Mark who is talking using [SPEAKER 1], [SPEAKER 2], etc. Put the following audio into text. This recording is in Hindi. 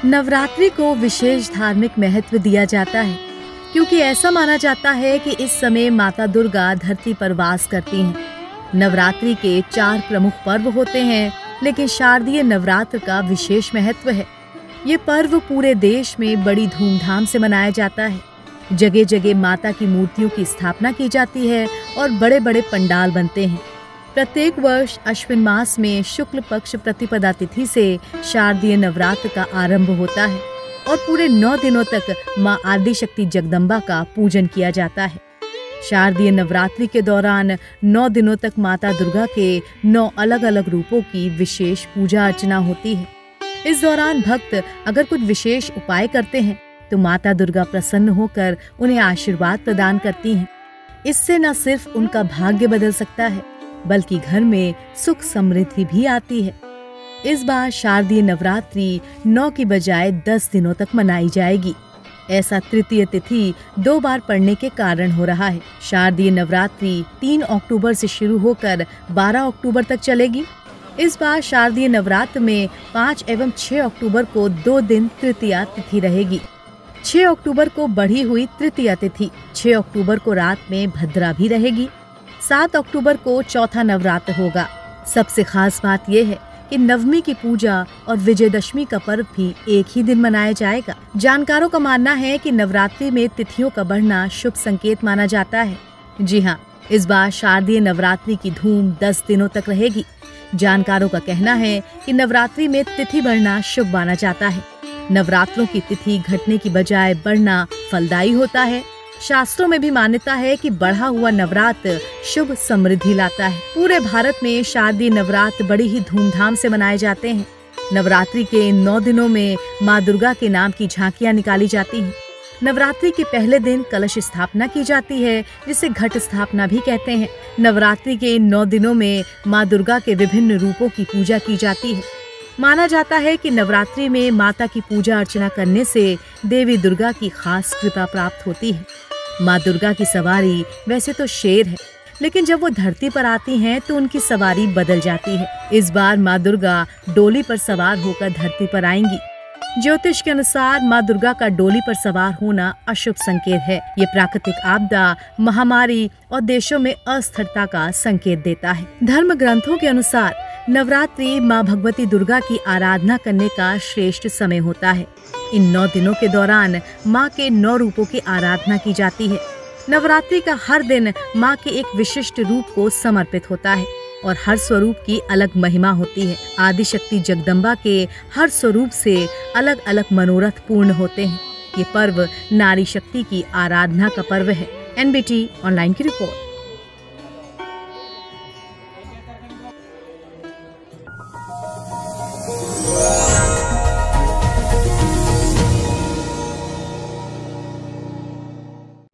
[SPEAKER 1] नवरात्रि को विशेष धार्मिक महत्व दिया जाता है क्योंकि ऐसा माना जाता है कि इस समय माता दुर्गा धरती पर वास करती हैं। नवरात्रि के 4 प्रमुख पर्व होते हैं, लेकिन शारदीय नवरात्र का विशेष महत्व है। ये पर्व पूरे देश में बड़ी धूमधाम से मनाया जाता है। जगह जगह माता की मूर्तियों की स्थापना की जाती है और बड़े बड़े पंडाल बनते हैं। प्रत्येक वर्ष अश्विन मास में शुक्ल पक्ष प्रतिपदा तिथि से शारदीय नवरात्र का आरंभ होता है और पूरे 9 दिनों तक मां आदिशक्ति जगदम्बा का पूजन किया जाता है। शारदीय नवरात्रि के दौरान 9 दिनों तक माता दुर्गा के 9 अलग अलग रूपों की विशेष पूजा अर्चना होती है। इस दौरान भक्त अगर कुछ विशेष उपाय करते हैं तो माता दुर्गा प्रसन्न होकर उन्हें आशीर्वाद प्रदान करती हैं। इससे न सिर्फ उनका भाग्य बदल सकता है, बल्कि घर में सुख समृद्धि भी आती है। इस बार शारदीय नवरात्रि 9 की बजाय 10 दिनों तक मनाई जाएगी। ऐसा तृतीय तिथि 2 बार पड़ने के कारण हो रहा है। शारदीय नवरात्रि 3 अक्टूबर से शुरू होकर 12 अक्टूबर तक चलेगी। इस बार शारदीय नवरात्र में 5 एवं 6 अक्टूबर को 2 दिन तृतीया तिथि रहेगी। 6 अक्टूबर को बढ़ी हुई तृतीया तिथि, 6 अक्टूबर को रात में भद्रा भी रहेगी। 7 अक्टूबर को चौथा नवरात्र होगा। सबसे खास बात यह है कि नवमी की पूजा और विजयदशमी का पर्व भी एक ही दिन मनाया जाएगा। जानकारों का मानना है कि नवरात्रि में तिथियों का बढ़ना शुभ संकेत माना जाता है। जी हाँ, इस बार शारदीय नवरात्रि की धूम 10 दिनों तक रहेगी। जानकारों का कहना है कि नवरात्रि में तिथि बढ़ना शुभ माना जाता है। नवरात्रों की तिथि घटने की बजाय बढ़ना फलदायी होता है। शास्त्रों में भी मान्यता है कि बढ़ा हुआ नवरात्र शुभ समृद्धि लाता है। पूरे भारत में शारदीय नवरात्र बड़ी ही धूमधाम से मनाए जाते हैं। नवरात्रि के 9 दिनों में माँ दुर्गा के नाम की झांकियाँ निकाली जाती हैं। नवरात्रि के पहले दिन कलश स्थापना की जाती है, जिसे घट स्थापना भी कहते हैं। नवरात्रि के इन 9 दिनों में माँ दुर्गा के विभिन्न रूपों की पूजा की जाती है। माना जाता है कि नवरात्रि में माता की पूजा अर्चना करने से देवी दुर्गा की खास कृपा प्राप्त होती है। माँ दुर्गा की सवारी वैसे तो शेर है, लेकिन जब वो धरती पर आती हैं तो उनकी सवारी बदल जाती है। इस बार माँ दुर्गा डोली पर सवार होकर धरती पर आएंगी। ज्योतिष के अनुसार माँ दुर्गा का डोली पर सवार होना अशुभ संकेत है। ये प्राकृतिक आपदा, महामारी और देशों में अस्थिरता का संकेत देता है। धर्म ग्रंथों के अनुसार नवरात्रि माँ भगवती दुर्गा की आराधना करने का श्रेष्ठ समय होता है। इन 9 दिनों के दौरान माँ के 9 रूपों की आराधना की जाती है। नवरात्रि का हर दिन माँ के एक विशिष्ट रूप को समर्पित होता है और हर स्वरूप की अलग महिमा होती है। आदिशक्ति जगदम्बा के हर स्वरूप से अलग अलग मनोरथ पूर्ण होते हैं। ये पर्व नारी शक्ति की आराधना का पर्व है। NBT ऑनलाइन की रिपोर्ट।